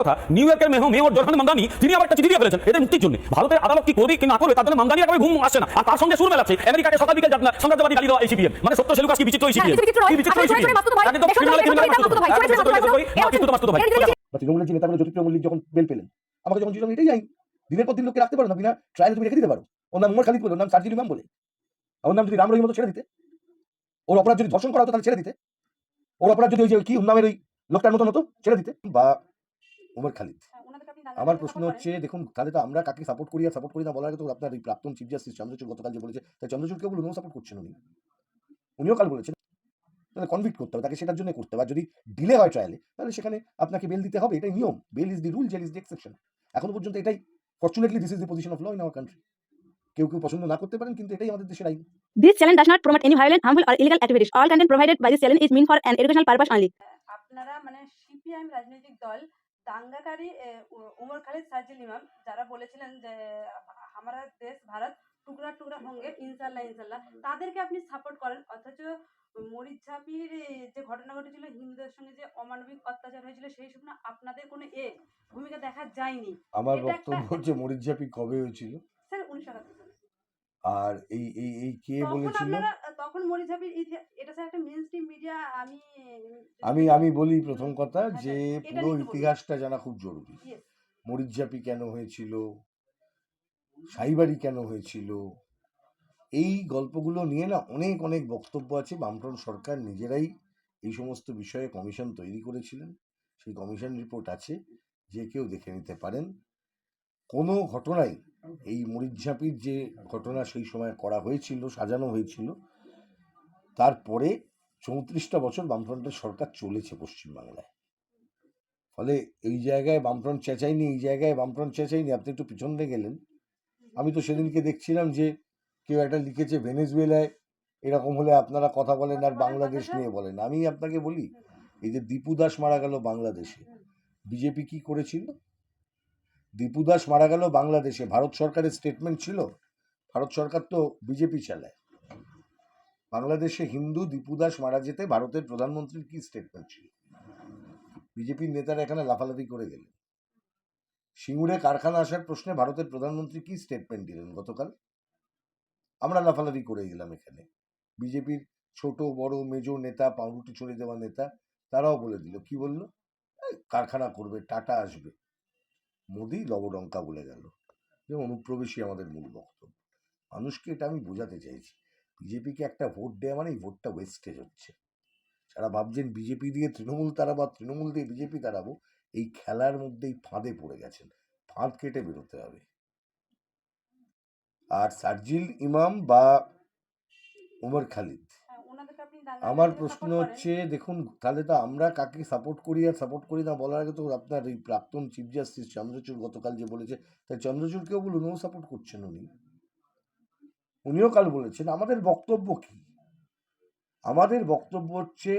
কথা নিউ ইয়র্কের মেয়র জরহান মামদানি তিনি আবার একটা চিঠি দিয়ে ফেলেছেন এদের মুক্তির জন্য। ভারতের আদালত কি করবে কি না করবে তার জন্য মামদানি একেবারে ঘুম আসছে না। আর তার সঙ্গে সুর মেলাচ্ছে আমেরিকাকে সকাল বিকেল সাম্রাজ্যবাদী গালি দেওয়া সিপিএম, মানে সত্য সেলুকাস কি বিচিত্র সিপিএম, কি বিচিত্র সিপিএম, একদম ক্রিমিনাল মাস্তুদ ভাই। তৃণমূলের যে নেতাগুলো জ্যোতি মল্লিক যখন বেল পেলেন, আমাকে যখন ছিল এটাই আইন, দিনের পর দিন লোককে রাখতে পারো না, বিনা ট্রায়ালে তুমি রেখে দিতে পারো। ওর নাম উমর খালিদ বলে, ওর নাম সার্জিল ইমাম বলে, ওর নাম যদি রাম রহিম মতো ছেড়ে দিতে, ওর অপরাধ যদি ধর্ষণ করা হতো তাহলে ছেড়ে দিতে, ওর অপরাধ যদি ওই যে কি নামের ওই লোকটার মতন হতো ছেড়ে দিতে। বা উমর খালিদ, আমার প্রশ্ন হচ্ছে দেখুন, তাহলে তো আমরা কাকে সাপোর্ট করি আর সাপোর্ট করি না বলার আগে তো আপনার এই প্রাক্তন চিফ জাস্টিস চন্দ্রচূড় গতকাল যে বলেছে, তাই চন্দ্রচূড়কে বলুন ও সাপোর্ট করছেন উনিও কাল বলেছেন, তাহলে কনভিক্ট করতে হবে তাকে, সেটার জন্য করতে হবে। আর যদি ডিলে হয় ট্রায়ালে তাহলে সেখানে আপনাকে বেল দিতে হবে, এটাই নিয়ম। Bail is the rule, jail is the exception. এখনো পর্যন্ত এটাই, fortunately this is the position of law in our country. কেউ কেউ পছন্দ না করতে পারেন, কিন্তু এটাই আমাদের দেশের আইন। This channel does not promote any violent, harmful, or illegal activities. All content provided by this channel is meant for an educational purpose only. আপনারা মানে সিপিআইএম রাজনৈতিক দল দাঙ্গাকারী উমর খালিদ সার্জিল ইমাম যারা বলেছিলেন যে হামারা দেশ ভারত টুকরা টুকরা হোঙ্গে ইনশাল্লাহ ইনশাল্লাহ, তাদেরকে আপনি সাপোর্ট করেন, অথচ মরিচঝাপির যে ঘটনা ঘটেছিল, হিন্দুদের সঙ্গে যে অমানবিক অত্যাচার হয়েছিল, সেই সময় আপনাদের কোনো ভূমিকা দেখা যায়নি। আমার বক্তব্য হচ্ছে মরিচঝাপি কবে হয়েছিল স্যার 1971 সালে। আর এই এই এই কে বলেছিল? তখন মরিচঝাপির এটা স্যার একটা মেইনস্ট্রিম মিডিয়া। আমি বলি প্রথম কথা যে পুরো ইতিহাসটা জানা খুব জরুরি। মরিচঝাপি কেন হয়েছিল, সাইবাড়ি কেন হয়েছিল, এই গল্পগুলো নিয়ে না অনেক অনেক বক্তব্য আছে। বামফ্রন্ট সরকার নিজেরাই এই সমস্ত বিষয়ে কমিশন তৈরি করেছিলেন, সেই কমিশন রিপোর্ট আছে, যে কেউ দেখে নিতে পারেন। কোনো ঘটনাই, এই মরিচঝাপির যে ঘটনা সেই সময় করা হয়েছিল, সাজানো হয়েছিল, তারপরে 34টা বছর বামফ্রন্টের সরকার চলেছে পশ্চিমবাংলায়। ফলে এই জায়গায় বামফ্রন্ট চেঁচায়নি, এই জায়গায় বামফ্রন্ট চেঁচায়নি। আপনি একটু পিছনে গেলেন, আমি তো সেদিনকে দেখছিলাম যে কেউ একটা লিখেছে ভেনেজুয়েলায় এরকম হলে আপনারা কথা বলেন আর বাংলাদেশ নিয়ে বলেন। আমি আপনাকে বলি, এই যে দীপু দাস মারা গেল বাংলাদেশে, বিজেপি কি করেছিল? দীপু দাস মারা গেল বাংলাদেশে, ভারত সরকারের স্টেটমেন্ট ছিল, ভারত সরকার তো বিজেপি চালায়, বাংলাদেশে হিন্দু দীপু দাস মারা যেতে ভারতের প্রধানমন্ত্রীর কি স্টেটমেন্ট ছিল? বিজেপির নেতারা এখানে লাফালাফি করে গেলেন। সিঙ্গুরে কারখানা আসার প্রশ্নে ভারতের প্রধানমন্ত্রী কি স্টেটমেন্ট দিলেন গতকাল? আমরা লাফালাফি করে গেলাম এখানে। বিজেপির ছোট বড় মেজো নেতা, পাউরুটি ছড়িয়ে দেওয়া নেতা, তারাও বলে দিল, কি বললো? কারখানা করবে, টাটা আসবে। মোদি লবডঙ্কা বলে গেল, যে অনুপ্রবেশী আমাদের মূল বক্তব্য। মানুষকে এটা আমি বোঝাতে চাইছি, বিজেপিকে একটা ভোট দেওয়া মানে এই ভোটটা ওয়েস্টেজ হচ্ছে। যারা ভাবছেন বিজেপি দিয়ে তৃণমূল তাড়াবো, তৃণমূল দিয়ে বিজেপি তাড়াবো, এই খেলার মধ্যেই ফাঁদে পড়ে গেছেন। ফাঁদ কেটে বেরোতে হবে। আর সার্জিল ইমাম বা উমর খালিদ, আমার প্রশ্ন হচ্ছে দেখুন, তাহলে তো আমরা কাকে সাপোর্ট করি আর সাপোর্ট করি না বলার আগে তো আপনার এই প্রাক্তন চিফ জাস্টিস চন্দ্রচূড় গতকাল যে বলেছে, তাই চন্দ্রচূড়কেও বলুন ও সাপোর্ট করছেন। উনিও কাল বলেছেন। আমাদের বক্তব্য কি? আমাদের বক্তব্য হচ্ছে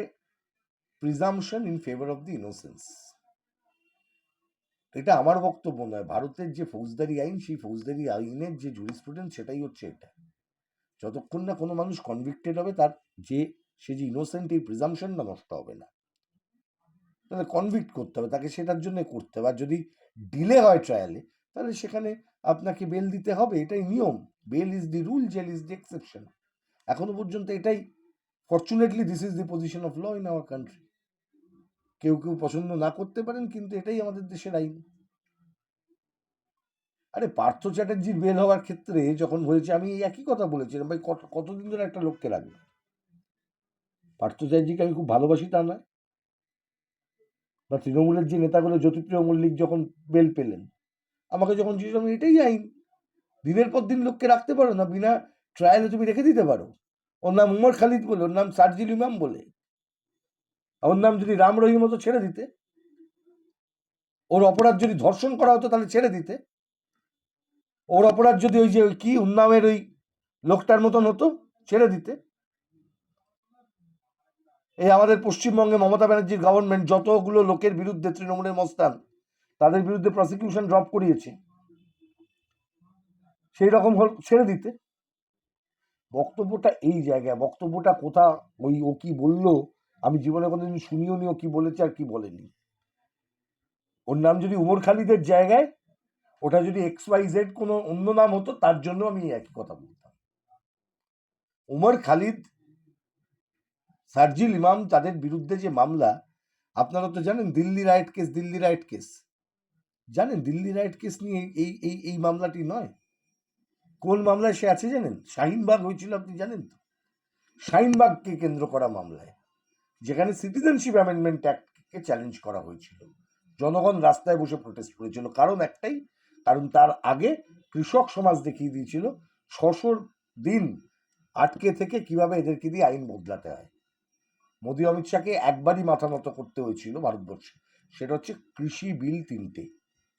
presumption in favour of the innocence. এটা আমার বক্তব্য নয়, ভারতের যে ফৌজদারি আইন, সেই ফৌজদারি আইনের যে জুরিসপ্রুডেন্স, সেটাই হচ্ছে এটা। যতক্ষণ না কোনো মানুষ কনভিক্টেড হবে, তার সে যে ইনোসেন্ট, এই প্রিজাম্পশনটা নষ্ট হবে না। তাহলে কনভিক্ট করতে হবে তাকে, সেটার জন্য করতে হবে। আর যদি ডিলে হয় ট্রায়ালে তাহলে সেখানে আপনাকে বেল দিতে হবে, এটাই নিয়ম। Bail is the rule, jail is the exception. এখনো পর্যন্ত এটাই, fortunately this is the position of law in our country. কেউ কেউ পছন্দ না করতে পারেন, কিন্তু এটাই আমাদের দেশের আইন। আরে পার্থ চ্যাটার্জির বেল হওয়ার ক্ষেত্রে যখন হয়েছে, আমি এই একই কথা বলেছিলাম, ভাই কতদিন ধরে একটা লোককে রাখবে? পার্থ চ্যাটার্জিকে আমি খুব ভালোবাসি তা নয়, বা তৃণমূলের যে নেতাগুলো জ্যোতিপ্রিয় মল্লিক যখন বেল পেলেন, আমাকে যখন জিজ্ঞেস, এটাই আইন, দিনের পর দিন লোককে রাখতে পারো না, বিনা ট্রায়ালে তুমি রেখে দিতে পারো। ওর নাম উমর খালিদ বলে, ওর নাম সার্জিল ইমাম বলে, ওর নাম যদি রাম রহিম মতো ছেড়ে দিতে, ওর অপরাধ যদি ধর্ষণ করা হতো তাহলে ছেড়ে দিতে, ওর অপরাধ যদি ওই যে কি উন্নামের ওই লোকটার মতন হতো ছেড়ে দিতে। এই আমাদের পশ্চিমবঙ্গে মমতা ব্যানার্জির গভর্নমেন্ট যতগুলো লোকের বিরুদ্ধে, তৃণমূলের মস্তান, তাদের বিরুদ্ধে প্রসিকিউশন ড্রপ করিয়েছে, সেই রকম ছেড়ে দিতে। বক্তব্যটা এই জায়গায়, বক্তব্যটা কোথা, ও কি বললো আমি জীবনে কোনোদিন শুনিও নি ও কি বলেছে আর কি বলেনি। ওর নাম যদি উমর খালিদের জায়গায় ওটা যদি XYZ কোনো অন্য নাম হতো, তার জন্য আমি একই কথা বলতাম। উমর খালিদ, সার্জিল ইমাম, তাদের বিরুদ্ধে যে মামলা, আপনারা তো জানেন দিল্লি রাইট কেস জানেন, দিল্লি রাইট কেস নিয়ে এই মামলাটি নয়। কোন মামলায় সে আছে জানেন? শাহিনবাগ হয়েছিল, আপনি জানেন তো? শাহিনবাগকে কেন্দ্র করা মামলায়, যেখানে সিটিজেনশিপ অ্যামেন্ডমেন্ট অ্যাক্টকে চ্যালেঞ্জ করা হয়েছিল। জনগণ রাস্তায় বসে প্রোটেস্ট করেছিল, কারণ একটাই, কারণ তার আগে কৃষক সমাজ দেখিয়ে দিয়েছিল 600 দিন আটকে থেকে কিভাবে এদেরকে দিয়ে আইন বদলাতে হয়। মোদী অমিত শাহকে একবারই মাথা নত করতে হয়েছিল ভারতবর্ষে, সেটা হচ্ছে কৃষি বিল 3টে,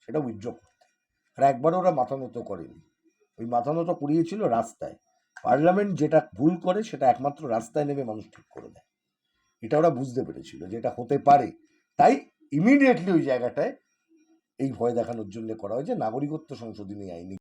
সেটা উইথড্র করতে। আর একবারও ওরা মাথা নত করেনি। ওই মাথা নত করিয়েছিল রাস্তায়। পার্লামেন্ট যেটা ভুল করে সেটা একমাত্র রাস্তায় নেমে মানুষ ঠিক করে দেয়। এটা ওরা বুঝতে পেরেছিল যে এটা হতে পারে, তাই ইমিডিয়েটলি ওই জায়গাটায় এই ভয় দেখানোর জন্য করা হয়েছে নাগরিকত্ব সংশোধনী আইন।